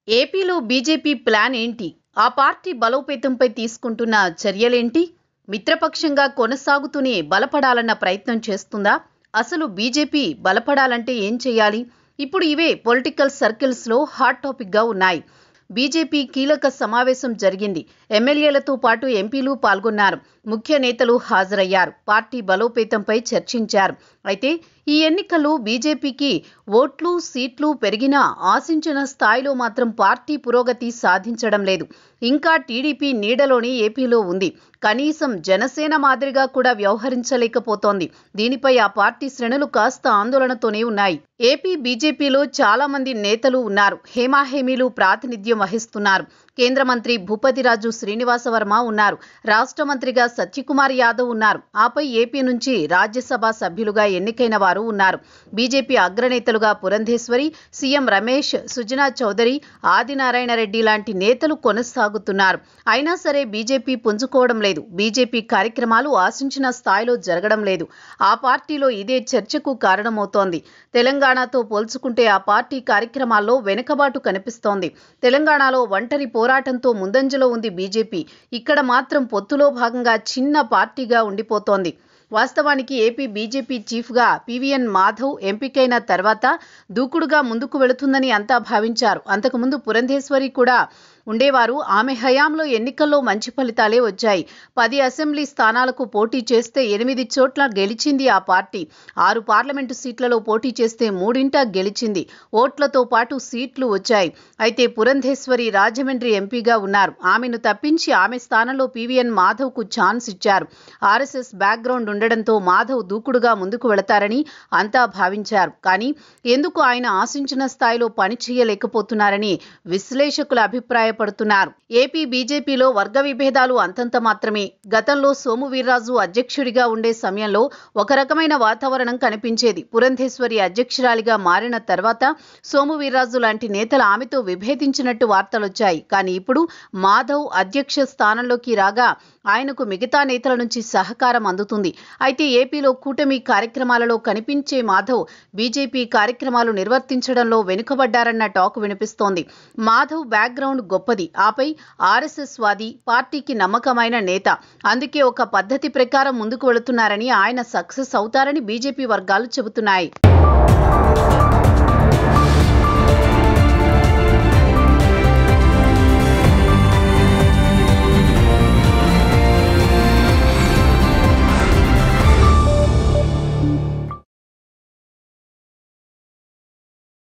ఏపీలో BJP plan ఏంటి? ఆ పార్టీ బలోపేతంపై తీసుకుంటున్న చర్యలేంటి? మిత్రపక్షంగా కొనసాగుతూనే బలపడాలన్న ప్రయత్నం చేస్తుందా? అసలు బీజేపీ బలపడాలంటే ఏం చేయాలి? ఇప్పుడు ఇవే పొలిటికల్ సర్కిల్స్లో హాట్ టాపిక్గా ఉన్నాయి. బీజేపీ కీలక సమావేశం జరిగింది. ఎమ్మెల్యేలతో పాటు ఎంపీలు పాల్గొన్నారు. ముఖ్య నేతలు హాజరయ్యారు. పార్టీ బలోపేతంపై చర్చించారు. అయితే ఈ ఎన్నికల్లో బీజేపీకి ఓట్లు, సీట్లు పెరిగినా ఆశించిన స్థాయిలో మాత్రం పార్టీ పురోగతి సాధించడం లేదు. ఇంకా టీడీపీ నీడలోనే ఏపీలో ఉంది. కనీసం జనసేన మాదిరిగా కూడా వ్యవహరించలేకపోతోంది. దీనిపై ఆ పార్టీ శ్రేణులు కాస్త ఆందోళనతోనే ఉన్నాయి. ఏపీ బీజేపీలో చాలా మంది నేతలు ఉన్నారు. హేమాహేమీలు ప్రాతినిధ్యం వహిస్తున్నారు. కేంద్ర మంత్రి భూపతిరాజు శ్రీనివాసవర్మ ఉన్నారు. రాష్ట్ర మంత్రిగా సత్యకుమార్ యాదవ్ ఉన్నారు. ఆపై ఏపీ నుంచి రాజ్యసభ సభ్యులుగా ఎన్నికైన వారు ఉన్నారు. బీజేపీ అగ్రనేతలుగా పురంధేశ్వరి, సీఎం రమేష్, సుజనా చౌదరి, ఆదినారాయణ రెడ్డి లాంటి నేతలు కొనసాగుతున్నారు. అయినా సరే బీజేపీ పుంజుకోవడం లేదు. బీజేపీ కార్యక్రమాలు ఆశించిన స్థాయిలో జరగడం లేదు. ఆ పార్టీలో ఇదే చర్చకు కారణమవుతోంది. తెలంగాణతో పోల్చుకుంటే ఆ పార్టీ కార్యక్రమాల్లో వెనుకబాటు కనిపిస్తోంది. తెలంగాణలో ఒంటరి పోరాటంతో ముందంజలో ఉంది బీజేపీ. ఇక్కడ మాత్రం పొత్తులో భాగంగా చిన్న పార్టీగా ఉండిపోతోంది. వాస్తవానికి ఏపీ బీజేపీ చీఫ్గా పీవీఎన్ మాధవ్ ఎంపికైన తర్వాత దూకుడుగా ముందుకు వెళుతుందని అంతా భావించారు. అంతకుముందు పురంధేశ్వరి కూడా ఉండేవారు. ఆమె హయాంలో ఎన్నికల్లో మంచి ఫలితాలే వచ్చాయి. 10 అసెంబ్లీ స్థానాలకు పోటీ చేస్తే 8 చోట్ల గెలిచింది ఆ పార్టీ. 6 పార్లమెంటు సీట్లలో పోటీ చేస్తే 3 గెలిచింది. ఓట్లతో పాటు సీట్లు వచ్చాయి. అయితే పురంధేశ్వరి రాజమండ్రి ఎంపీగా ఉన్నారు. ఆమెను తప్పించి ఆమె స్థానంలో పీవీఎన్ మాధవ్కు ఛాన్స్ ఇచ్చారు. ఆర్ఎస్ఎస్ బ్యాక్గ్రౌండ్ ఉండడంతో మాధవ్ దూకుడుగా ముందుకు వెళతారని అంతా భావించారు. కానీ ఎందుకు ఆయన ఆశించిన స్థాయిలో పని చేయలేకపోతున్నారని విశ్లేషకుల అభిప్రాయం పడుతున్నారు. ఏపీ బీజేపీలో వర్గ విభేదాలు అంతంత మాత్రమే. గతంలో సోము వీర్రాజు అధ్యక్షుడిగా ఉండే సమయంలో ఒక రకమైన వాతావరణం కనిపించేది. పురంధేశ్వరి అధ్యక్షురాలిగా మారిన తర్వాత సోము వీర్రాజు లాంటి నేతలు ఆమెతో విభేదించినట్టు వార్తలొచ్చాయి. కానీ ఇప్పుడు మాధవ్ అధ్యక్ష స్థానంలోకి రాగా ఆయనకు మిగతా నేతల నుంచి సహకారం అందుతుంది. అయితే ఏపీలో కూటమి కార్యక్రమాలలో కనిపించే మాధవ్ బీజేపీ కార్యక్రమాలు నిర్వర్తించడంలో వెనుకబడ్డారన్న టాక్ వినిపిస్తోంది. మాధవ్ బ్యాక్గ్రౌండ్ గొప్పది. ఆపై ఆర్ఎస్ఎస్ వాది, పార్టీకి నమ్మకమైన నేత. అందుకే ఒక పద్ధతి ప్రకారం ముందుకు వెళుతున్నారని, ఆయన సక్సెస్ అవుతారని బీజేపీ వర్గాలు చెబుతున్నాయి.